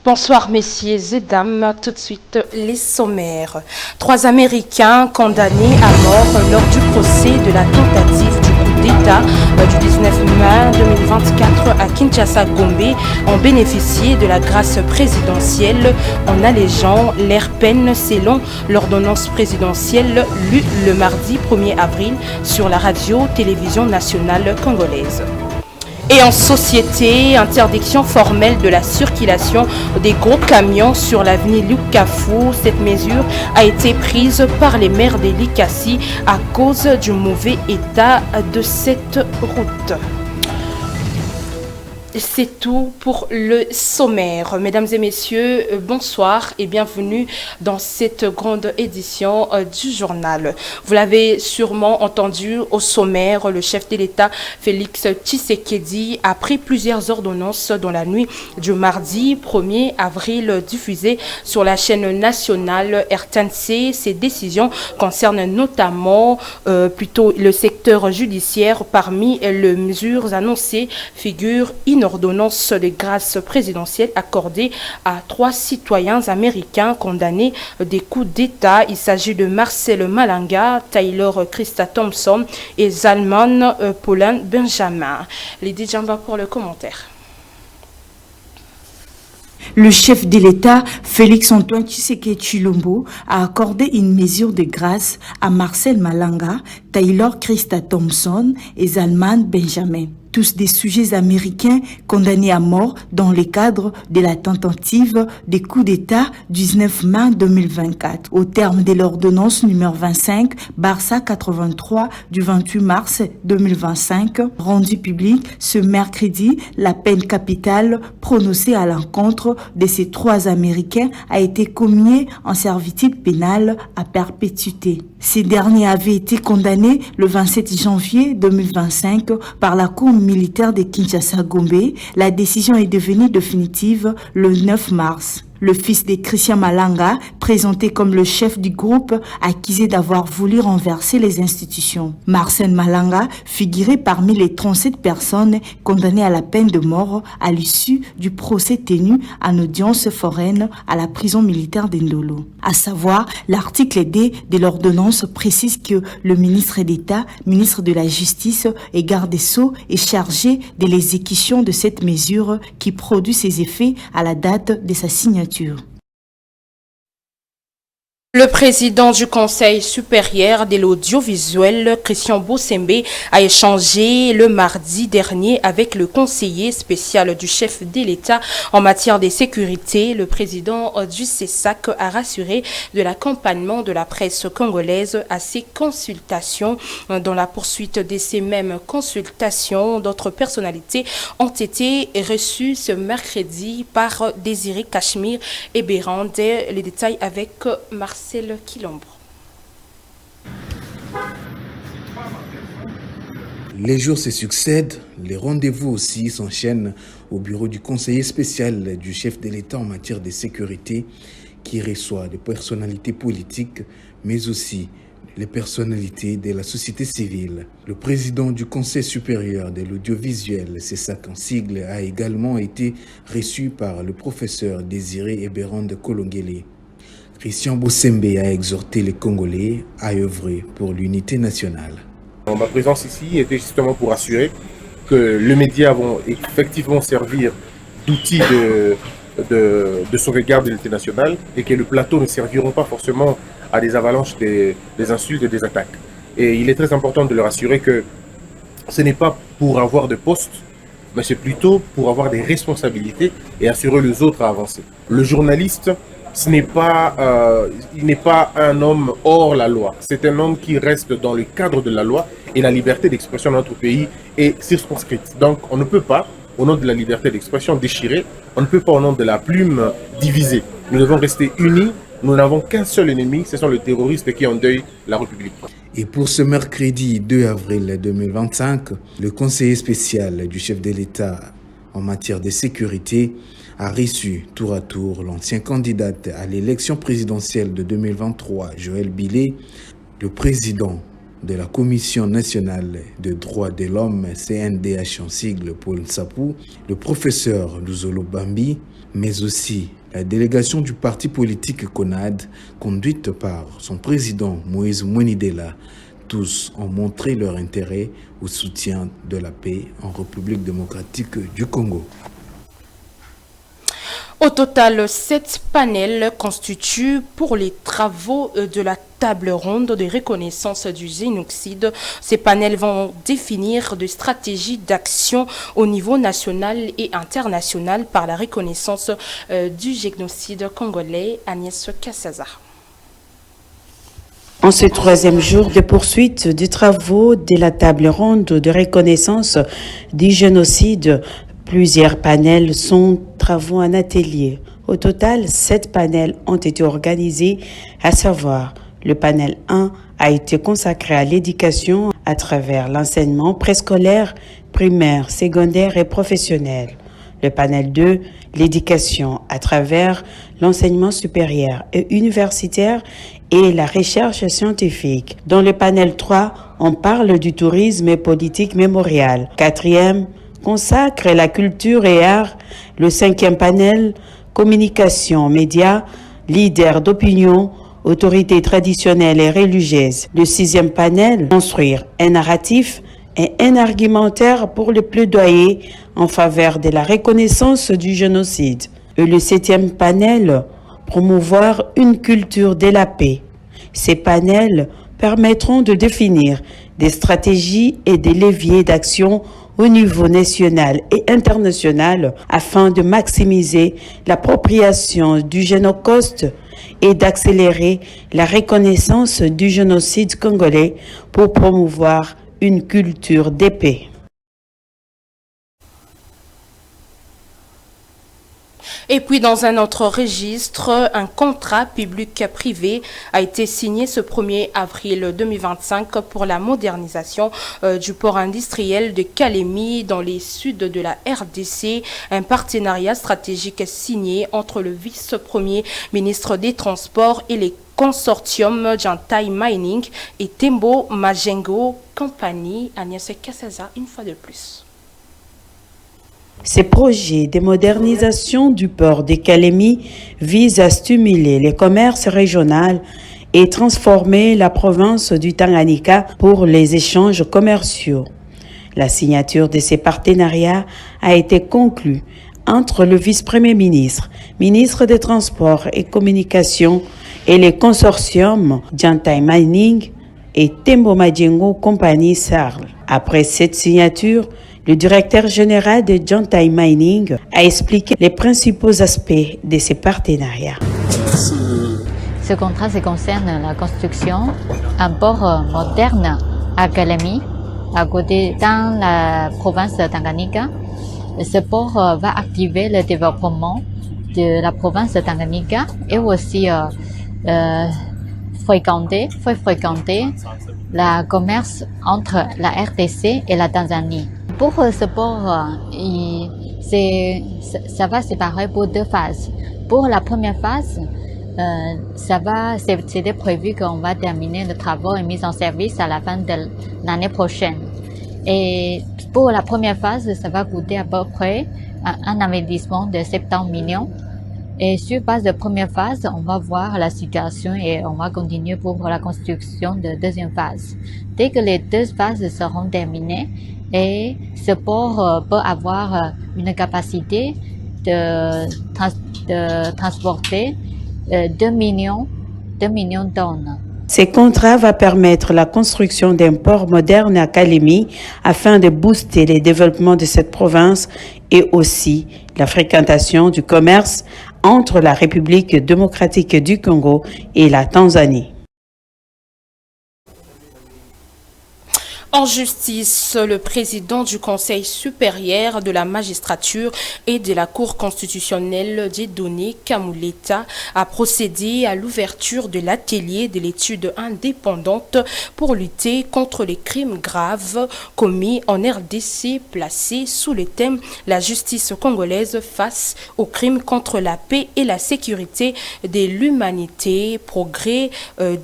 Bonsoir messieurs et dames, tout de suite les sommaires. 3 Américains condamnés à mort lors du procès de la tentative du coup d'État du 19 mai 2024 à Kinshasa-Gombe ont bénéficié de la grâce présidentielle en allégeant leur peine selon l'ordonnance présidentielle lue le mardi 1er avril sur la radio-télévision nationale congolaise. Et en société, interdiction formelle de la circulation des gros camions sur l'avenue Lukafu. Cette mesure a été prise par les maires de Likasi à cause du mauvais état de cette route. C'est tout pour le sommaire. Mesdames et messieurs, bonsoir et bienvenue dans cette grande édition du journal. Vous l'avez sûrement entendu au sommaire, le chef de l'État, Félix Tshisekedi, a pris plusieurs ordonnances dans la nuit du mardi 1er avril diffusées sur la chaîne nationale RTNC. Ces décisions concernent notamment le secteur judiciaire. Parmi les mesures annoncées figure une ordonnance de grâce présidentielle accordée à 3 citoyens américains condamnés des coups d'État. Il s'agit de Marcel Malanga, Taylor Krista Thompson et Zalman Paulin Benjamin. Lydie Djamba pour le commentaire. Le chef de l'État, Félix-Antoine Tshisekedi Tshilombo, a accordé une mesure de grâce à Marcel Malanga, Taylor Krista Thompson et Zalman Benjamin. Tous des sujets américains condamnés à mort dans le cadre de la tentative des coups d'État du 19 mai 2024. Au terme de l'ordonnance numéro 25/83 du 28 mars 2025, rendue publique ce mercredi, la peine capitale prononcée à l'encontre de ces 3 Américains a été commuée en servitude pénale à perpétuité. Ces derniers avaient été condamnés le 27 janvier 2025 par la Cour militaire de Kinshasa-Gombe. La décision est devenue définitive le 9 mars. Le fils de Christian Malanga, présenté comme le chef du groupe, accusé d'avoir voulu renverser les institutions. Marcel Malanga figurait parmi les 37 personnes condamnées à la peine de mort à l'issue du procès tenu en audience foraine à la prison militaire d'Indolo. À savoir, l'article D de l'ordonnance précise que le ministre d'État, ministre de la Justice et garde des Sceaux est chargé de l'exécution de cette mesure qui produit ses effets à la date de sa signature. Le président du Conseil supérieur de l'audiovisuel, Christian Bossembe, a échangé le mardi dernier avec le conseiller spécial du chef de l'État en matière de sécurité. Le président du CESAC a rassuré de l'accompagnement de la presse congolaise à ces consultations. Dans la poursuite de ces mêmes consultations, d'autres personnalités ont été reçues ce mercredi par Désiré Cachemire et Bérande. Les détails avec Marcel Quilombre. Les jours se succèdent, les rendez-vous aussi s'enchaînent au bureau du conseiller spécial du chef de l'État en matière de sécurité qui reçoit des personnalités politiques mais aussi les personnalités de la société civile. Le président du Conseil supérieur de l'audiovisuel, CESAC en sigle, a également été reçu par le professeur Désiré Eberande Kolongele. Christian Bossembe a exhorté les Congolais à œuvrer pour l'unité nationale. Ma présence ici était justement pour assurer que les médias vont effectivement servir d'outils de sauvegarde de l'unité nationale et que le plateau ne serviront pas forcément à des avalanches, des insultes et des attaques. Et il est très important de leur assurer que ce n'est pas pour avoir de postes, mais c'est plutôt pour avoir des responsabilités et assurer les autres à avancer. Le journaliste, il n'est pas un homme hors la loi. C'est un homme qui reste dans le cadre de la loi et la liberté d'expression dans notre pays est circonscrite. Donc on ne peut pas, au nom de la liberté d'expression, déchirer. On ne peut pas, au nom de la plume, diviser. Nous devons rester unis. Nous n'avons qu'un seul ennemi, ce sont les terroristes qui endeuillent la République. Et pour ce mercredi 2 avril 2025, le conseiller spécial du chef de l'État en matière de sécurité a reçu tour à tour l'ancien candidat à l'élection présidentielle de 2023, Joël Bilé, le président de la Commission nationale des droits de l'homme, CNDH en sigle Paul Nsapou, le professeur Luzolo Bambi, mais aussi la délégation du parti politique CONAD, conduite par son président Moïse Mouenidela. Tous ont montré leur intérêt au soutien de la paix en République démocratique du Congo. Au total, 7 panels constituent pour les travaux de la table ronde de reconnaissance du génocide. Ces panels vont définir des stratégies d'action au niveau national et international par la reconnaissance du génocide congolais. Agnès Kassaza. En ce troisième jour de poursuite des travaux de la table ronde de reconnaissance du génocide, plusieurs panels sont travaux en atelier. Au total, 7 panels ont été organisés, à savoir le panel 1 a été consacré à l'éducation à travers l'enseignement préscolaire, primaire, secondaire et professionnel. Le panel 2, l'éducation à travers l'enseignement supérieur et universitaire et la recherche scientifique. Dans le panel 3, on parle du tourisme et politique mémoriale. 4e, consacre la culture et art. Le 5e panel, communication, médias, leaders d'opinion, autorités traditionnelles et religieuses. Le 6e panel, construire un narratif et un argumentaire pour le plaidoyer en faveur de la reconnaissance du génocide. Et le 7e panel, promouvoir une culture de la paix. Ces panels permettront de définir des stratégies et des leviers d'action au niveau national et international afin de maximiser l'appropriation du Génocide et d'accélérer la reconnaissance du génocide congolais pour promouvoir une culture de paix. Et puis, dans un autre registre, un contrat public-privé a été signé ce 1er avril 2025 pour la modernisation du port industriel de Kalemi dans les suds de la RDC. Un partenariat stratégique signé entre le vice-premier ministre des Transports et les consortiums Jantai Mining et Tembo Majengo Company. Agnès Kassaza, une fois de plus. Ces projets de modernisation du port de Kalemi visent à stimuler les commerces régionaux et transformer la province du Tanganyika pour les échanges commerciaux. La signature de ces partenariats a été conclue entre le vice-premier ministre, ministre des Transports et Communications et les consortiums Jantai Mining et Tembo Majengo Company Sarl. Après cette signature, le directeur général de Jantai Mining a expliqué les principaux aspects de ces partenariats. Ce contrat concerne la construction d'un port moderne à Kalemi, à côté dans la province de Tanganyika. Ce port va activer le développement de la province de Tanganyika et aussi fréquenter le commerce entre la RDC et la Tanzanie. Pour ce port, ça va se séparer pour 2 phases. Pour la première phase, c'était prévu qu'on va terminer les travaux et mise en service à la fin de l'année prochaine. Et pour la première phase, ça va coûter à peu près un investissement de 70 millions. Et sur base de première phase, on va voir la situation et on va continuer pour la construction de deuxième phase. Dès que les 2 phases seront terminées, et ce port peut avoir une capacité de transporter 2 millions de tonnes. Ces contrats vont permettre la construction d'un port moderne à Kalemi afin de booster le développement de cette province et aussi la fréquentation du commerce entre la République démocratique du Congo et la Tanzanie. En justice, le président du Conseil supérieur de la magistrature et de la Cour constitutionnelle Dieudonné Kamuleta a procédé à l'ouverture de l'atelier de l'étude indépendante pour lutter contre les crimes graves commis en RDC, placé sous le thème « La justice congolaise face aux crimes contre la paix et la sécurité de l'humanité, progrès,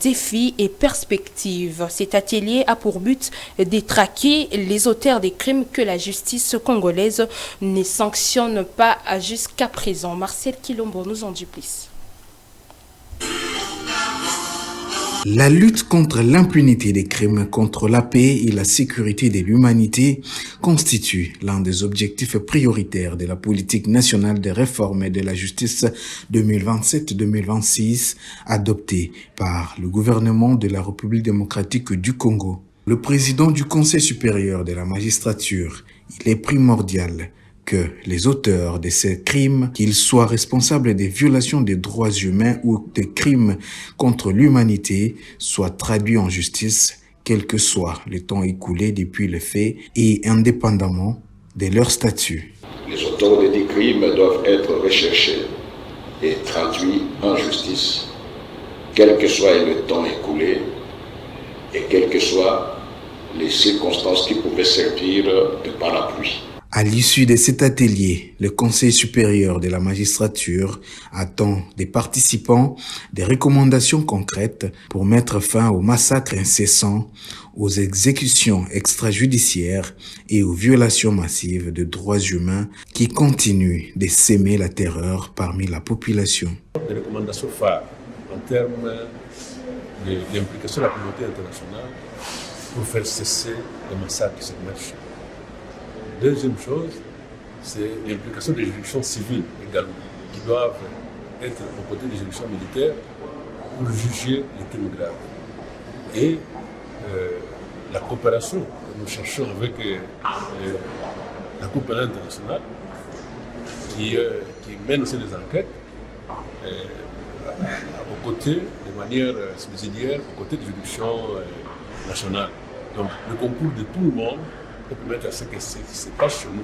défis et perspectives ». Cet atelier a pour but détraquer les auteurs des crimes que la justice congolaise ne sanctionne pas jusqu'à présent. Marcel Kilombo nous en dit plus. La lutte contre l'impunité des crimes contre la paix et la sécurité de l'humanité constitue l'un des objectifs prioritaires de la politique nationale de réforme et de la justice 2027-2026 adoptée par le gouvernement de la République démocratique du Congo. Le président du Conseil supérieur de la magistrature, il est primordial que les auteurs de ces crimes, qu'ils soient responsables des violations des droits humains ou des crimes contre l'humanité, soient traduits en justice, quel que soit le temps écoulé depuis le fait et indépendamment de leur statut. Les auteurs de ces crimes doivent être recherchés et traduits en justice, quel que soit le temps écoulé et quelles que soient les circonstances qui pouvaient servir de parapluie. À l'issue de cet atelier, le Conseil supérieur de la magistrature attend des participants des recommandations concrètes pour mettre fin aux massacres incessants, aux exécutions extrajudiciaires et aux violations massives de droits humains qui continuent de s'aimer la terreur parmi la population. Des recommandations phares en termes de l'implication de la communauté internationale pour faire cesser les massacres qui se commettent. Deuxième chose, c'est l'implication des juridictions civiles également, qui doivent être aux côtés des juridictions militaires pour juger les crimes graves. Et la coopération que nous cherchons avec la Cour pénale internationale, qui mène aussi des enquêtes aux côtés, de manière subsidiaire, aux côtés des juridictions nationales. Donc le concours de tout le monde pour permettre à ce qui se passe chez nous,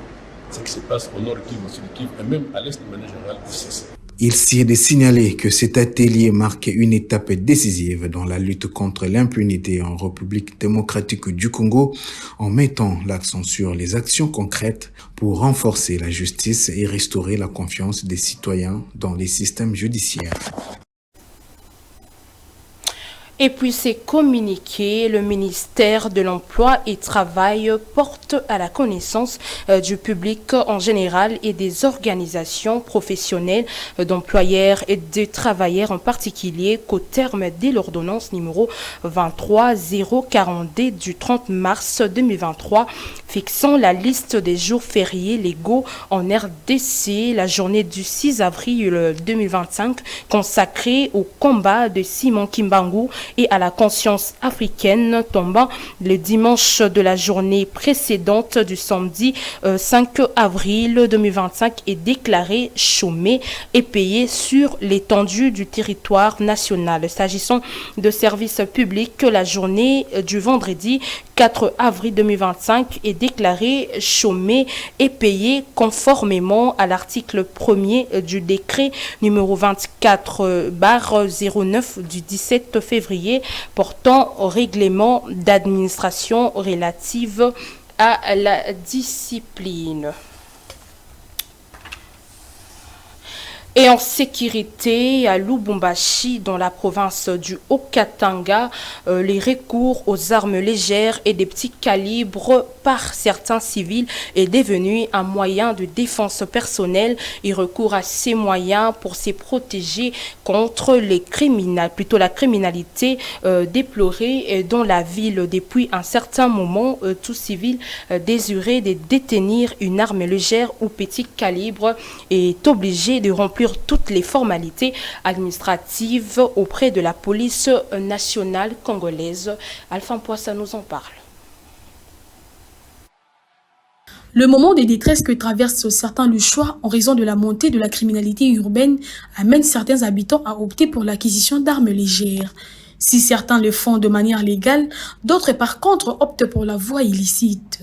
ce qui se passe au nord Kivu, au sud Kivu, et même à l'est de manière générale, de cesser. Il s'y est de signaler que cet atelier marque une étape décisive dans la lutte contre l'impunité en République démocratique du Congo, en mettant l'accent sur les actions concrètes pour renforcer la justice et restaurer la confiance des citoyens dans les systèmes judiciaires. Et puis c'est communiqué, le ministère de l'Emploi et Travail porte à la connaissance du public en général et des organisations professionnelles d'employeurs et de travailleurs en particulier qu'au terme de l'ordonnance numéro 23042 du 30 mars 2023 fixant la liste des jours fériés légaux en RDC, la journée du 6 avril 2025 consacrée au combat de Simon Kimbangu et à la conscience africaine tombant le dimanche de la journée précédente du samedi 5 avril 2025 est déclaré chômé et payé sur l'étendue du territoire national. S'agissant de services publics, la journée du vendredi 4 avril 2025 est déclaré chômé et payé conformément à l'article 1er du décret numéro 24/09 du 17 février portant au règlement d'administration relative à la discipline. Et en sécurité, à Lubumbashi, dans la province du Haut-Katanga, les recours aux armes légères et des petits calibres par certains civils est devenu un moyen de défense personnelle et recours à ces moyens pour se protéger contre les criminels, plutôt la criminalité déplorée dans la ville. Depuis un certain moment, tout civil désiré de détenir une arme légère ou petit calibre est obligé de remplir toutes les formalités administratives auprès de la police nationale congolaise. Alpha Poissa nous en parle. Le moment de détresse que traverse certains le choix en raison de la montée de la criminalité urbaine amène certains habitants à opter pour l'acquisition d'armes légères. Si certains le font de manière légale, d'autres par contre optent pour la voie illicite.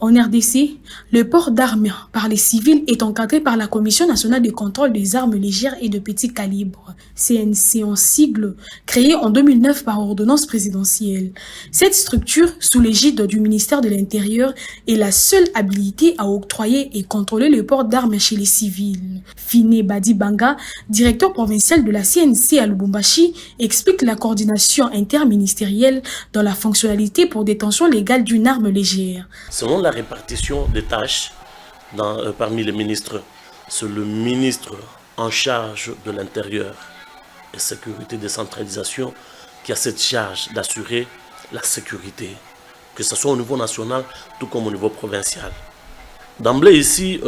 En RDC, le port d'armes par les civils est encadré par la Commission nationale de contrôle des armes légères et de petit calibre, CNC en sigle, créée en 2009 par ordonnance présidentielle. Cette structure, sous l'égide du ministère de l'Intérieur, est la seule habilitée à octroyer et contrôler le port d'armes chez les civils. Finé Badi Banga, directeur provincial de la CNC à Lubumbashi, explique la coordination interministérielle dans la fonctionnalité pour détention légale d'une arme légère. Selon la répartition des tâches parmi les ministres, c'est le ministre en charge de l'Intérieur et sécurité décentralisation qui a cette charge d'assurer la sécurité, que ce soit au niveau national tout comme au niveau provincial. D'emblée ici,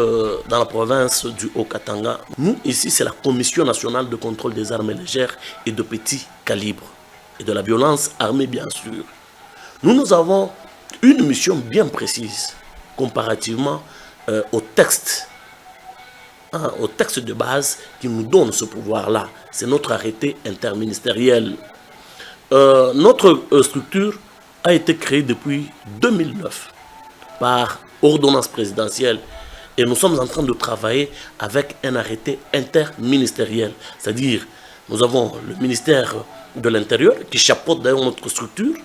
dans la province du Haut-Katanga, nous ici c'est la Commission nationale de contrôle des armes légères et de petit calibre et de la violence armée bien sûr. Nous avons une mission bien précise comparativement au texte de base qui nous donne ce pouvoir-là. C'est notre arrêté interministériel. Notre structure a été créée depuis 2009 par ordonnance présidentielle et nous sommes en train de travailler avec un arrêté interministériel. C'est-à-dire, nous avons le ministère de l'Intérieur qui chapeaute d'ailleurs notre structure,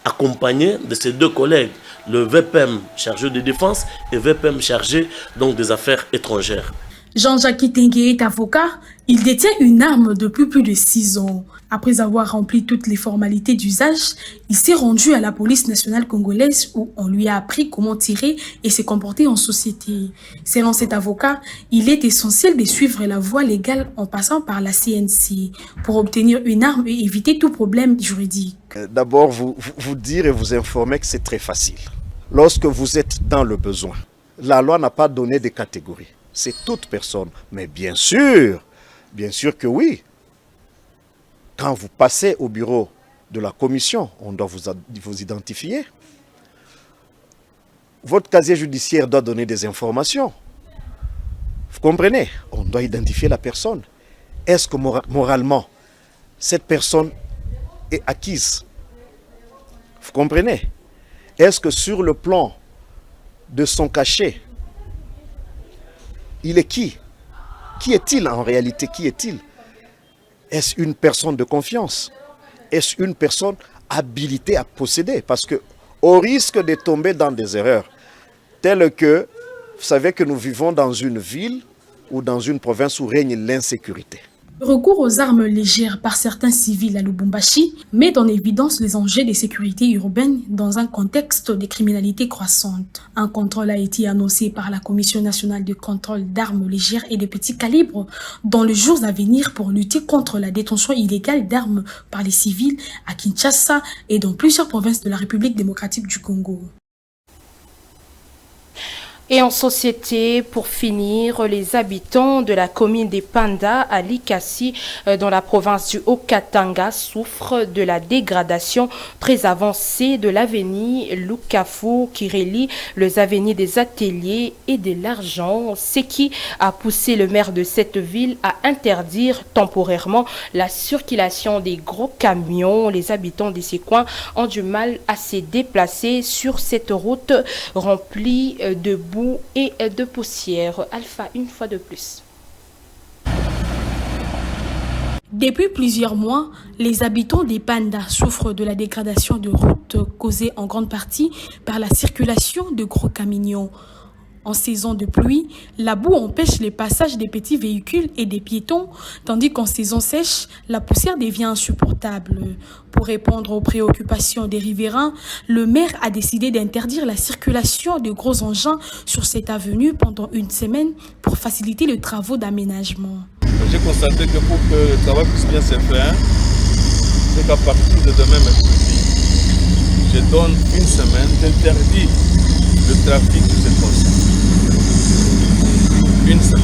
accompagné de ses deux collègues, le VPM chargé de défense et VPM chargé donc des affaires étrangères. Jean-Jacques Tengue est avocat. Il détient une arme depuis plus de 6 ans. Après avoir rempli toutes les formalités d'usage, il s'est rendu à la police nationale congolaise où on lui a appris comment tirer et se comporter en société. Selon cet avocat, il est essentiel de suivre la voie légale en passant par la CNC pour obtenir une arme et éviter tout problème juridique. D'abord, vous dire et vous informer que c'est très facile. Lorsque vous êtes dans le besoin, la loi n'a pas donné de catégories. C'est toute personne. Mais bien sûr que oui. Quand vous passez au bureau de la commission, on doit vous identifier. Votre casier judiciaire doit donner des informations. Vous comprenez? On doit identifier la personne. Est-ce que moralement, cette personne est acquise? Vous comprenez? Est-ce que sur le plan de son cachet, il est qui? Qui est-il en réalité? Qui est-il? Est-ce une personne de confiance? Est-ce une personne habilitée à posséder? Parce qu'au risque de tomber dans des erreurs, telles que, vous savez que nous vivons dans une ville ou dans une province où règne l'insécurité. Le recours aux armes légères par certains civils à Lubumbashi met en évidence les enjeux de sécurité urbaine dans un contexte de criminalité croissante. Un contrôle a été annoncé par la Commission nationale de contrôle d'armes légères et de petit calibre dans les jours à venir pour lutter contre la détention illégale d'armes par les civils à Kinshasa et dans plusieurs provinces de la République démocratique du Congo. Et en société, pour finir, les habitants de la commune des Panda à Likasi, dans la province du Haut-Katanga, souffrent de la dégradation très avancée de l'avenue Lukafu qui relie les avenues des ateliers et de l'argent, ce qui a poussé le maire de cette ville à interdire temporairement la circulation des gros camions. Les habitants de ces coins ont du mal à se déplacer sur cette route remplie de boue et de poussière. Alpha, une fois de plus. Depuis plusieurs mois, les habitants des Panda souffrent de la dégradation de routes causée en grande partie par la circulation de gros camions. En saison de pluie, la boue empêche les passages des petits véhicules et des piétons, tandis qu'en saison sèche, la poussière devient insupportable. Pour répondre aux préoccupations des riverains, le maire a décidé d'interdire la circulation de gros engins sur cette avenue pendant une semaine pour faciliter les travaux d'aménagement. J'ai constaté que pour que le travail puisse bien se faire, c'est qu'à partir de demain mercredi, je donne une semaine d'interdit le trafic de cette façon. Une semaine.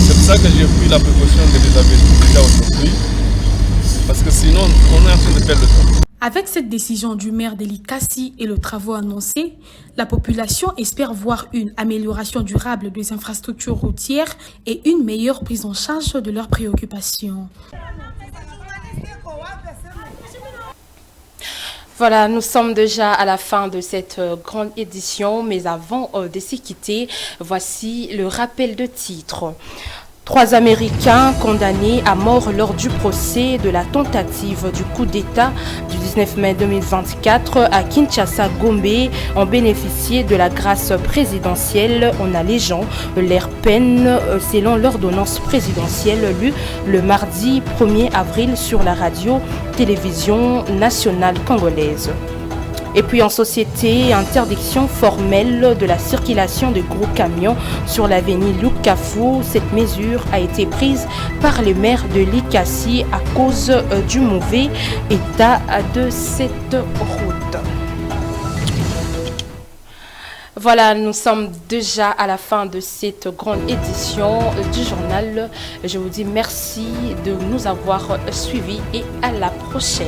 C'est pour ça que j'ai pris la précaution de les avertir déjà aujourd'hui, parce que sinon on est en train de perdre le temps. Avec cette décision du maire de Likasi et le travaux annoncés, la population espère voir une amélioration durable des infrastructures routières et une meilleure prise en charge de leurs préoccupations. Voilà, nous sommes déjà à la fin de cette grande édition, mais avant de se quitter, voici le rappel de titre. 3 Américains condamnés à mort lors du procès de la tentative du coup d'État du 19 mai 2024 à Kinshasa-Gombe ont bénéficié de la grâce présidentielle en allégeant leur peine selon l'ordonnance présidentielle lue le mardi 1er avril sur la radio-télévision nationale congolaise. Et puis en société, interdiction formelle de la circulation de gros camions sur l'avenue Lukafu. Cette mesure a été prise par les maires de Likasi à cause du mauvais état de cette route. Voilà, nous sommes déjà à la fin de cette grande édition du journal. Je vous dis merci de nous avoir suivis et à la prochaine.